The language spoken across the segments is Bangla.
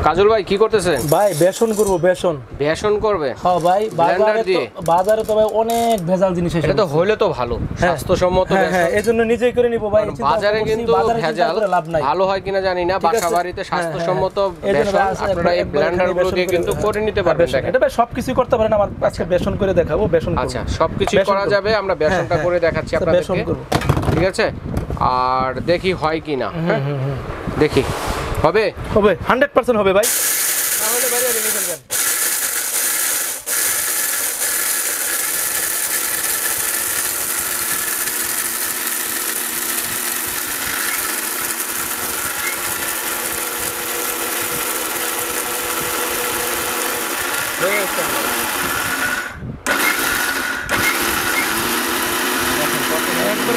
কাজল ভাই কি করতেছেন? ভাই বেসন করব, বেসন। বেসন করবে? হ্যাঁ ভাই, বাজারে তো ভাই অনেক ভেজাল জিনিস এসে, এটা তো হইলে তো ভালো, স্বাস্থ্যসম্মত বেসন। হ্যাঁ, এজন্য নিজেই করে নিব ভাই। বাজারে কিন্তু ভেজাল, ভালো হয় কিনা জানি না। বাসা বাড়িতে স্বাস্থ্যসম্মত বেসন আপনারা এই ব্লেন্ডার গুলো দিয়ে কিন্তু করে নিতে পারবেন। এটা ভাই সবকিছু করতে পারেন। আমার আজকে বেসন করে দেখাবো, বেসন করব। আচ্ছা, সবকিছু করা যাবে, আমরা বেসনটা করে দেখাচ্ছি আপনাদেরকে। বেসন করব, ঠিক আছে? আর দেখি হয় কিনা। দেখি হবে, 100% হবে ভাই। তাহলে বাইরে নিয়ে ফেলবেন।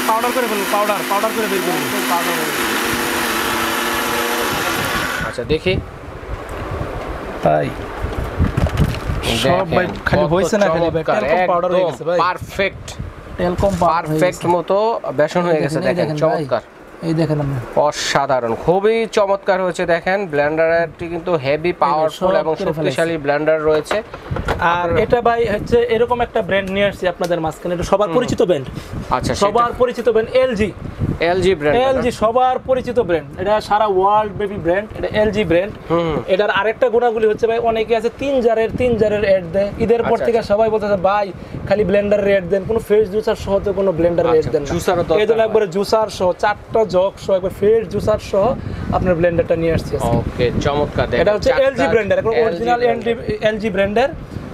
পাউডার করে ফেলুন, পাউডার করে বের করুন। আচ্ছা দেখি, তাই সব ভাই খালি হইছে না, খালি ভাই তেল পাউডার হয়ে গেছে ভাই। পারফেক্ট, তেল পারফেক্ট মতো বেসন হয়ে গেছে। দেখেন চমৎকার, এই দেখেন আপনি, অসাধারণ, খুবই চমৎকার হয়েছে। দেখেন ব্লেন্ডারটি কিন্তু হেভি পাওয়ারফুল এবং শক্তিশালী ব্লেন্ডার রয়েছে। আর এটা ভাই হচ্ছে এরকম একটা ব্র্যান্ড নিয়ে আসছি আপনাদের মাঝখানে, এটা সবার পরিচিত ব্র্যান্ড। আচ্ছা, সবার পরিচিত ব্র্যান্ড এলজি ব্র্যান্ড। এলজি সবার পরিচিত ব্র্যান্ড, এটা সারা ওয়ার্ল্ড ব্যাপী ব্র্যান্ড, এটা এলজি ব্র্যান্ড। এটার আরেকটা গুণাবলী হচ্ছে ভাই, অনেকে আছে 3 জারের অ্যাড দেয়। ঈদের পর থেকে সবাই বলতেছে ভাই খালি ব্লেন্ডারের অ্যাড দেন, কোনো ফ্রেশ জুসার সহ তো কোনো ব্লেন্ডারের অ্যাড দেন না। এই জন্য একবারে জুসার সহ 4টা জগ সহ একবার ফ্রেশ জুসার সহ আপনার ব্লেন্ডারটা নিয়ে আসছি। ওকে, চমৎকার। এটা হচ্ছে এলজি ব্র্যান্ডের, একদম অরিজিনাল এলজি ব্র্যান্ডের।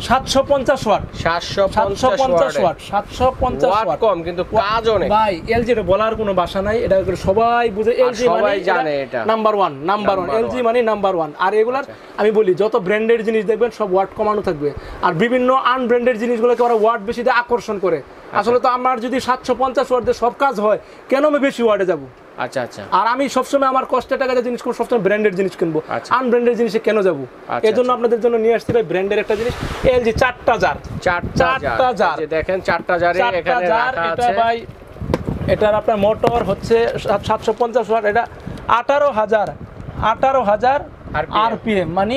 750 ওয়াট, 750 ওয়াট, 750 ওয়াট কম, কিন্তু কাজ অনেক ভাই। এলজি এর বলার কোনো ভাষা নাই, এটা সবাই বুঝে। এলজি মানে সবাই জানে, এটা নাম্বার 1 এলজি মানে নাম্বার 1। আর এগুলার আমি বলি যত ব্র্যান্ডেড জিনিস দেখবেন সব ওয়াট কমানো থাকবে, আর বিভিন্ন আনব্র্যান্ডেড জিনিসগুলোকে ওরা ওয়াট বেশি দিয়ে আকর্ষণ করে। আসলে তো আমার যদি 750 ওয়াট দিয়ে সব কাজ হয়, কেন আমি বেশি ওয়াটে যাব? আচ্ছা আচ্ছা। আর আমি সবসময় আমার কষ্টের টাকা দিয়ে জিনিস কিনবো, সবসময় ব্র্যান্ডেড জিনিস কিনবো, আনব্র্যান্ডেড জিনিসে কেন যাবো? এই জন্য আপনাদের জন্য নিয়ে আসছি ভাই ব্র্যান্ডের একটা জিনিস, এলজি 4টা জার। দেখেন 4টা জারে এখানে রাখা আছে। এটা ভাই, এটার আপনার মোটর হচ্ছে 750 ওয়াট, এটা 18,000 আরপিএম, মানে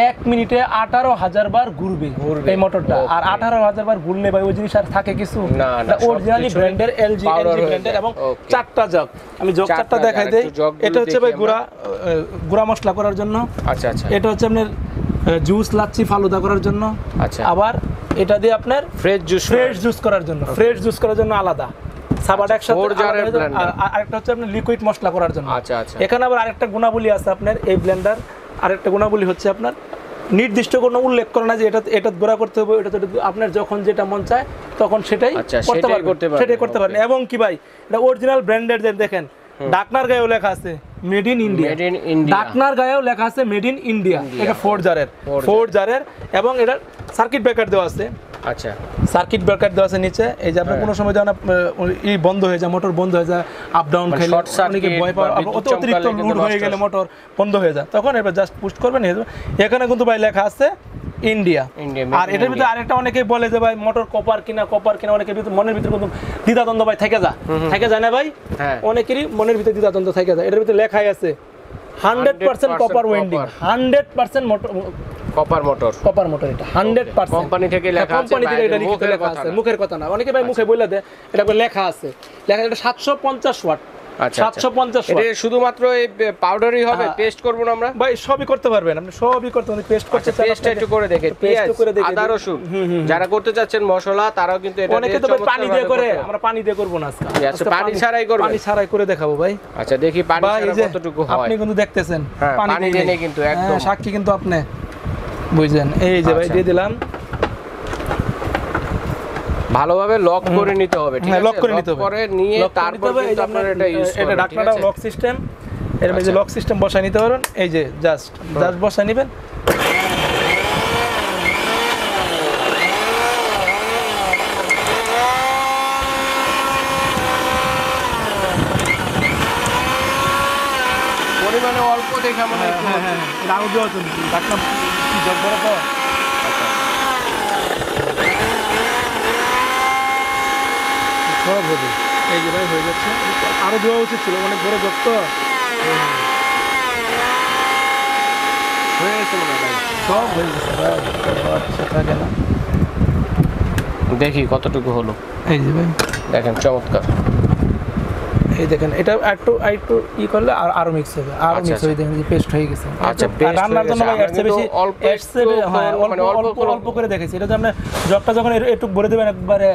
1 মিনিটে 18,000 বার ঘুরবে এই মোটরটা। আর 18,000 বার ঘুরলে ভাই ওই জিনিস আর থাকে কিছু না, অরিজিনালি ব্র্যান্ডের এলজি ব্র্যান্ডের। এবং 4টা জগ, আমি জগ 4টা দেখাই দেই। এটা হচ্ছে ভাই গুঁড়া মশলা করার জন্য। আচ্ছা আচ্ছা। এটা হচ্ছে আপনার জুস, লাচ্ছি, ফালুদা করার জন্য। আচ্ছা। আবার এটা দিয়ে আপনার ফ্রেশ জুস করার জন্য আলাদা সাবাট একসাথে। আরেকটা হচ্ছে আপনার লিকুইড মশলা করার জন্য। আচ্ছা আচ্ছা। এখানে আবার আরেকটা গুণাবলী আছে আপনার এই ব্লেন্ডার, আরেকটা গুণাবলী হচ্ছে আপনার নির্দিষ্ট কোনো উল্লেখ করে না যে এটা গুঁড়া করতে হবে, এটা আপনার যখন যেটা মন চায় তখন সেটাই করতে পারবেন। এবং কি ভাই, এটা অরিজিনাল ব্র্যান্ডের। দেখেন ডাকনার গায়েও লেখা আছে মেড ইন ইন্ডিয়া, ডাকনার গায়েও লেখা আছে মেড ইন ইন্ডিয়া। এটা 4 জারের এবং এটা সার্কিট ব্রেকার দেওয়া আছে। আচ্ছা, সার্কিট ব্রেকার দেওয়া আছে নিচে। এই যে আপনার কোনো সময় যখন বন্ধ হয়ে যায়, মোটর বন্ধ হয়ে যায়, আপ ডাউন খেলে অনেকে ভয় পায়, অতিরিক্ত লোড হয়ে গেলে মোটর বন্ধ হয়ে যায়, তখন এবার জাস্ট পুশ করবেন। এখানে কিন্তু ভাই লেখা আছে ইন্ডিয়া। আর এটার ভিতরে আরেকটা অনেকেই বলে যে ভাই মোটর কপার কিনা, অনেকের ভিতরে মনের ভিতরে কিন্তু দ্বিধাদ্বন্দ্ব ভাই থেকে যায় না ভাই, অনেকেরই মনের ভিতরে দ্বিধাদ্বন্দ্ব থেকে যায়। এটার ভিতরে লেখাই আছে 100% কপার ওয়েন্ডিং, 100% কপার মোটর। এটা 100% কোম্পানি থেকে লেখা আছে, এটা লেখা আছে, মুখের কথা না। অনেকে ভাই মুখে বলে দেয়, এটা লেখা আছে। এটা 750 ওয়াট। 750 ওয়াট। এটা শুধুমাত্র এই পাউডারই হবে, পেস্ট করব না আমরা? ভাই সবই করতে পারবেন আপনি, সবই করতে পারবেন। পেস্ট করতে চান, পেস্টটা একটু করে দেখেন, পেস্ট করে দেখেন। আদা রসুন যারা করতে চাচ্ছেন মশলা, তারাও কিন্তু এটা অনেকে তো পানি দিয়ে করে, আমরা পানি দিয়ে করব না আজকে। আচ্ছা, পানি ছাড়াই করব? পানি ছাড়াই করে দেখাবো ভাই। আচ্ছা দেখি পানি ছাড়া কতটুকু হয়। আপনি কিন্তু দেখতেছেন পানি দিয়ে নেই কিন্তু, একদম সাক্ষী কিন্তু আপনি বুঝছেন। এই যে ভাই দিয়ে দিলাম, ভালোভাবে লক করে নিতে হবে, ঠিক আছে? লক করে নিতে হবে, পরে নিয়ে তারপর কিন্তু আপনারা এটা ইউজ করবেন। এটা ঢাকনাটা লক সিস্টেম, এর মধ্যে লক সিস্টেম বসায় নিতে পারবেন। এই যে জাস্ট বসায় নেবেন। পরিমাণে অল্প দেখে আমরা একটু এটা আরো দেওয়ার জন্য ঢাকনা জগ বড় তো। এই যে ভাই হয়ে যাচ্ছে, আরো দেওয়া উচিত ছিল, অনেক বড় জগ তো। হয়ে গেছে মনে হয় সব হয়ে গেছে ভাই, থাকে না। দেখি কতটুকু হলো। এই যে ভাই দেখেন চমৎকার, এই দেখেন এটা একটু ই করলে আর আরো মিক্স হবে, আরো মিক্স হয়ে দেখেন যে পেস্ট হয়ে গেছে। আচ্ছা, রান্নার জন্য ভাই এর চেয়ে বেশি অল্প করে দেখেছি। এটা যে আপনি জগটা যখন একটু ভরে দিবেন একবারে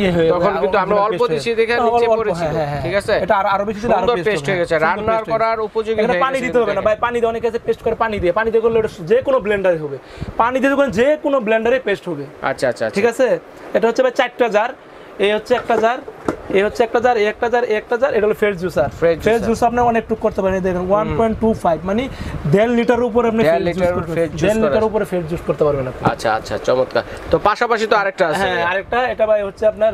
ইয়ে হয়ে তখন কিন্তু আমরা অল্প দিছি দেখে নিচে পড়েছি, ঠিক আছে? এটা আরো বেশি দিলে আরো পেস্ট হয়ে গেছে, রান্নার করার উপযোগী হয়ে গেছে। পানি দিতে হবে না ভাই, পানি দিয়ে অনেকে আছে পেস্ট করে পানি দিয়ে করলে এটা যে কোনো ব্লেন্ডারে হবে, পানি দিয়ে যখন যে কোনো ব্লেন্ডারে পেস্ট হবে। আচ্ছা আচ্ছা, ঠিক আছে। এটা হচ্ছে ভাই 4টা জার, এই হচ্ছে একটা জার, এই হচ্ছে একটা জার, একটা জার, একটা জার। এটা হলো ফ্রেশ জুসার। ফ্রেশ জুস আপনি অনেক টুক করতে পারেন। দেখেন 1.25 মানে 1.5 লিটার উপরে আপনি 1.5 লিটার উপরে ফ্রেশ জুস করতে পারবেন আপনি। আচ্ছা আচ্ছা, চমৎকার। তো পাশাপাশি তো আরেকটা আছে। হ্যাঁ, আরেকটা এটা ভাই হচ্ছে আপনার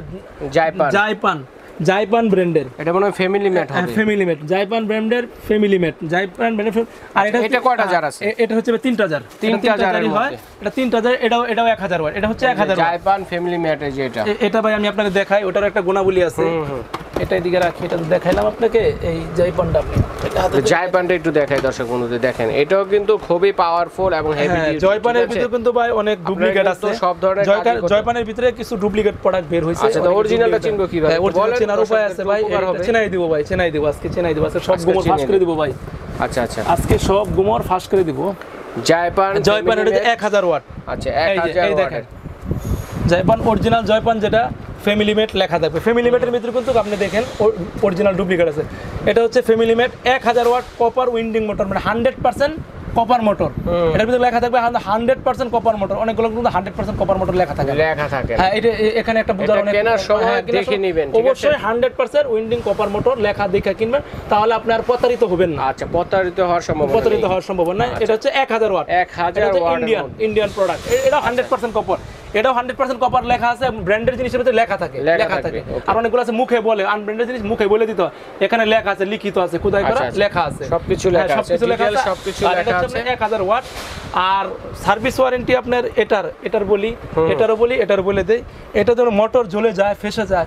জাইপান ব্র্যান্ডের। এটা মনে হয় ফ্যামিলি ম্যাট হবে। ফ্যামিলি ম্যাট, জাইপান ব্র্যান্ডের ফ্যামিলি ম্যাট, জাইপান ব্র্যান্ডের। আর এটা কয়টা জার আছে? এটা হচ্ছে 3টা জার, 3টা জারই হয়। এটা 3টা জার, এটাও 1000 ওয়াট। এটা হচ্ছে 1000 ওয়াট জাইপান ফ্যামিলি ম্যাট। এই যে এটা ভাই আমি আপনাকে দেখাই, ওটার একটা গুণাবলী আছে। এটা এদিকে রাখি, এটা তো দেখাইলাম আপনাকে। এই জাইপানটা আপনি জাইপানটা একটু দেখাই দর্শক বন্ধুদের। দেখেন এটাও কিন্তু খুবই পাওয়ারফুল এবং হেভি ডিউটি। জয়পানের ভিতরে কিন্তু ভাই অনেক ডুপ্লিকেট আছে, সব ধরনের। জয়পানের ভিতরে কিছু ডুপ্লিকেট প্রোডাক্ট বের হইছে। আচ্ছা, তো অরিজিনালটা চিনবো কিভাবে? অরিজিনাল চেনার উপায় আছে ভাই। এটা চেনাই দিব ভাই, চেনাই দিব আজকে, চেনাই দিব আজকে। সব গুমর ফাঁস করে দিব ভাই। আচ্ছা আচ্ছা, আজকে সব গুমর ফাঁস করে দিব। জয়পান এটা 1000 ওয়াট। আচ্ছা, 1000 ওয়াট। জয়পান অরিজিনাল জয়পান, যেটা ফ্যামিলি মেট লেখা থাকবে। ফ্যামিলি মেটের ভিতরে কিন্তু আপনি দেখেন অরিজিনাল ডুপ্লিকেট আছে। এটা হচ্ছে ফ্যামিলি মেট 1000 ওয়াট কপার উইন্ডিং মোটর, মানে 100% কপার মোটর। এটার ভিতরে লেখা থাকবে 100% কপার মোটর। অনেকগুলো কিন্তু 100% কপার মোটর লেখা থাকে। হ্যাঁ, এটা এখানে একটা বুঝার অনেক কেনার সময় দেখে নেবেন। অবশ্যই 100% উইন্ডিং কপার মোটর লেখা দেখে কিনবেন, তাহলে আপনি আর প্রতারিত হবেন না। আচ্ছা, প্রতারিত হওয়ার সম্ভাবনা নাই। এটা হচ্ছে 1000 ওয়াট, 1000 ওয়াট ইন্ডিয়ান প্রোডাক্ট। এটাও 100% কপার, এটাও 100% কপার লেখা আছে। ব্র্যান্ডের জিনিসের ভিতরে লেখা থাকে। আর অনেকগুলো আছে মুখে বলে, আনব্র্যান্ডেড জিনিস মুখে বলে দিতে হয়। এখানে লেখা আছে, লিখিত আছে, খোদাই করা লেখা আছে, সবকিছু লেখা আছে, সবকিছু লেখা আছে। 1000 ওয়াট। আর সার্ভিস ওয়ারেন্টি আপনার এটার বলি, এটারও বলে দেই। এটা ধরো মোটর জ্বলে যায়, ফেসে যায়,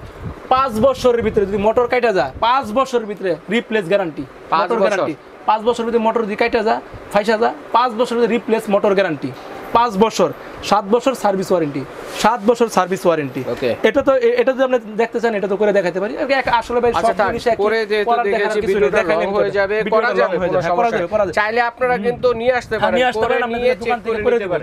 5 বছরের ভিতরে যদি মোটর কাটা যায়, 5 বছরের ভিতরে রিপ্লেস গ্যারান্টি। 5 গ্যারান্টি 5 বছরের ভিতরে মোটর যদি কাটা যায়, ফাইসা যায়, 5 বছরের ভিতরে রিপ্লেস মোটর গ্যারান্টি। 5 বছর, 7 বছর সার্ভিস ওয়ারেন্টি, 7 বছর সার্ভিস ওয়ারেন্টি। এটা যদি আপনি দেখতে চান, এটা তো করে দেখাতে পারি। আসলে ভাই সব জিনিস করে যেহেতু দেখেছি ভিডিওটা লং হয়ে যাবে, করা যাবে, কোনো সমস্যা নেই। চাইলে আপনারা কিন্তু নিয়ে আসতে পারেন, নিয়ে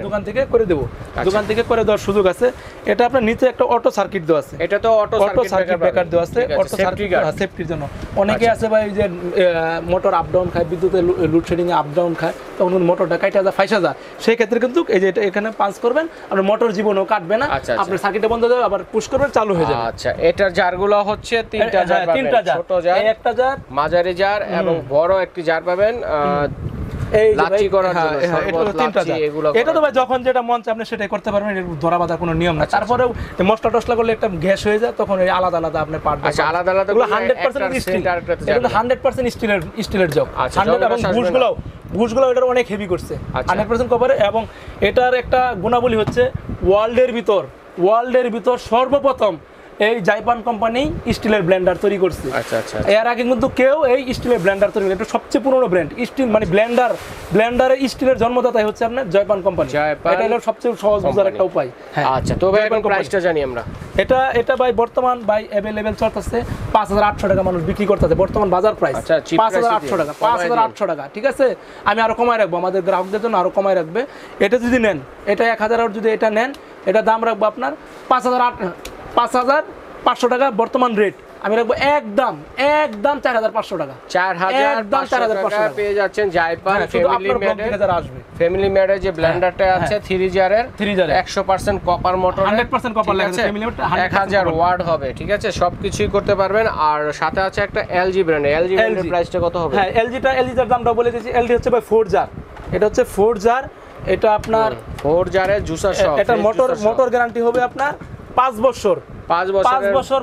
দোকান থেকে করে দেব, দোকান থেকে করে দেওয়ার সুযোগ আছে। এটা আপনার নিচে একটা অটো সার্কিট দেওয়া আছে। এটা তো অটো সার্কিট ব্রেকার দেওয়া আছে, অটো সার্কিট সেফটির জন্য। অনেকে আছে ভাই যে মোটর আপ ডাউন খায়, বিদ্যুতের লোডশেডিং এ আপ ডাউন খায়, তখন মোটরটা কাটা যায়, ফাইসা যায়। সেই ক্ষেত্রে কিন্তু এই যে এটা এখানে পাঞ্চ করবেন, আপনার মোটর জীবনও কাটবে না। আপনার সার্কিটটা বন্ধ হয়ে যাবে, আবার পুশ করবেন, চালু হয়ে যাবে। আচ্ছা, এটার জারগুলো হচ্ছে 3টা জার পাবেন। ছোট জার, একটা জার, মাঝারি জার এবং বড় একটি জার পাবেন। এই লাচি করার জন্য এটা 3টা জার। এটা তো ভাই যখন যেটা মন চায় আপনি সেটাই করতে পারবেন, এর ধরা বাঁধার কোনো নিয়ম না। তারপরেও মশলা টসলা করলে একটা গ্যাস হয়ে যায়, তখন এই আলাদা আলাদা আপনি পার্ট। আচ্ছা, আলাদা আলাদা 100% স্টিল, এটা 100% স্টিলের জগ। 100 এবং বুশগুলো এটার অনেক হেভি করছে, 100% কভারে। এবং এটার একটা গুণাবলী হচ্ছে ওয়ার্ল্ডের ভিতর সর্বপ্রথম এই জাইপান কোম্পানি স্টিলের ব্লেন্ডার তৈরি করছে। আচ্ছা আচ্ছা, এর আগে কিন্তু কেউ এই স্টিলের ব্লেন্ডার তৈরি করে, এটা সবচেয়ে পুরনো ব্র্যান্ড স্টিল, মানে ব্লেন্ডারে স্টিলের জন্মদাতাই হচ্ছে আপনার জাইপান কোম্পানি। এটা হলো সবচেয়ে সহজ বোঝার একটা উপায়। আচ্ছা, তো ভাই এখন প্রাইসটা জানি আমরা। এটা ভাই বর্তমান ভাই अवेलेबल চলতেছে 5800 টাকা মানুষ বিক্রি করতেছে বর্তমান বাজার প্রাইস। 5800 টাকা, 5800 টাকা। ঠিক আছে, আমি আরো কমায় রাখবো, আমাদের গ্রাহকদের জন্য আরো কমায় রাখবে। এটা যদি নেন, এটা 1000 আর যদি এটা নেন, এটা দাম রাখবো আপনার 5500 টাকা বর্তমান রেট। আমি রাখবো একদম 4500 টাকা। 4500 টাকা পেয়ে যাচ্ছেন জাইপান ফ্যামিলি ম্যাডের যে ব্লেন্ডারটা আছে 3 জারের 100% কপার মোটর, 100% কপার লাগছে, ফ্যামিলি মোটর 1000 ওয়াট হবে। ঠিক আছে, সবকিছুই করতে পারবেন। আর সাথে আছে একটা এলজি ব্র্যান্ড। এলজি ব্র্যান্ডের প্রাইসটা কত হবে? হ্যাঁ, এলজিটার দামটা বলে দিয়েছি। এলজি হচ্ছে ভাই 4 জার, এটা হচ্ছে 4 জার। এটা আপনার 4 জারের জুসার সহ। এটা মোটর গ্যারান্টি হবে আপনার 5 বছর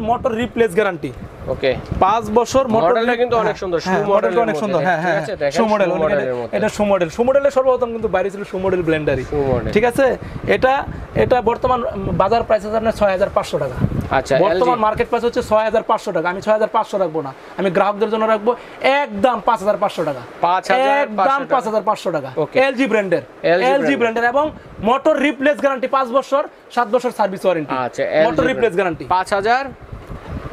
মোটর রিপ্লেস গ্যারান্টি। ওকে 5 বছর মডেলটা কিন্তু অনেক সুন্দর, শু মডেলটা অনেক সুন্দর। হ্যাঁ হ্যাঁ, শু মডেল, এটা শু মডেল। শু মডেলে সর্বপ্রথম কিন্তু বাইরে ছিল শু মডেল ব্লেন্ডারই, ঠিক আছে। এটা বর্তমান বাজার প্রাইস আছে আপনার 6500 টাকা। আচ্ছা, বর্তমান মার্কেট প্রাইস হচ্ছে 6500 টাকা। আমি 6500 রাখবো না, আমি গ্রাহকদের জন্য রাখবো একদম 5500 টাকা, একদম 5500 টাকা। এলজি ব্র্যান্ডের এবং মোটর রিপ্লেস গ্যারান্টি 5 বছর, 7 বছর সার্ভিস ওয়ারেন্টি। আচ্ছা, মোটর রিপ্লেস গ্যারান্টি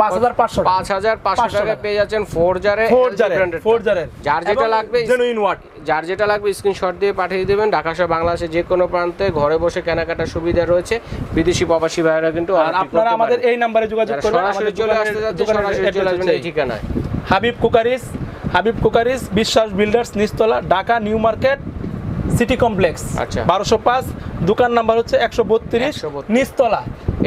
5500 টাকা পেয়ে যাচ্ছেন ফোরজারে। যার যেটা লাগবে জেনুইন ওয়াট, যার যেটা লাগবে স্ক্রিনশট দিয়ে পাঠিয়ে দেবেন। ঢাকা সহ বাংলাদেশের যে কোনো প্রান্তে ঘরে বসে কেনাকাটার সুবিধা রয়েছে। বিদেশি প্রবাসী ভাইরা কিন্তু আপনারা আমাদের এই নম্বরে যোগাযোগ করবেন, সরাসরি চলে আসতে যাচ্ছে, সরাসরি চলে আসবেন এই ঠিকানায়। হাবিব কুকারিস বিশ্বাস বিল্ডার্স, নিচতলা, Dhaka new market city complex. আচ্ছা, 1205, দোকান নাম্বার হচ্ছে 132, নিচতলা।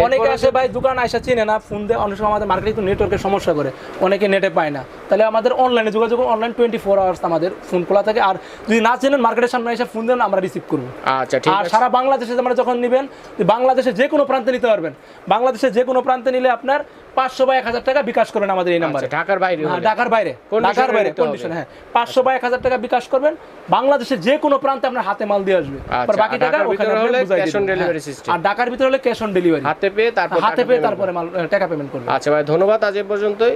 অনেকে আসে ভাই দোকান আইসা চিনে না, ফোন দেয়, অনেক সময় আমাদের মার্কেটে একটু নেটওয়ার্কের সমস্যা করে, অনেকে নেটে পায় না, তাহলে আমাদের অনলাইনে যোগাযোগ, অনলাইন 24 আওয়ার্স আমাদের ফোন খোলা থাকে। আর যদি না চেনেন মার্কেটের সামনে এসে ফোন দেন, আমরা রিসিভ করবো। আচ্ছা, ঠিক আছে। আর সারা বাংলাদেশে আমরা যখন নেবেন, বাংলাদেশে যে কোনো প্রান্তে নিতে পারবেন। বাংলাদেশে যে কোনো প্রান্তে নিলে আপনার 500 বা 1000 টাকা বিকাশ করবেন আমাদের এই নাম্বারে। ঢাকার বাইরে কন্ডিশন, হ্যাঁ 500 বা 1000 টাকা বিকাশ করবেন। বাংলাদেশে যে কোনো প্রান্তে আপনার হাতে মাল দিয়ে আসবে, আর বাকি টাকা ওখানে আপনি বুঝাই দিবেন। আর ঢাকার ভিতরে হলে ক্যাশ অন ডেলিভারি, হাতে পেয়ে তারপরে মাল টাকা পেমেন্ট করবেন। আচ্ছা ভাই, ধন্যবাদ। আজ এ পর্যন্তই।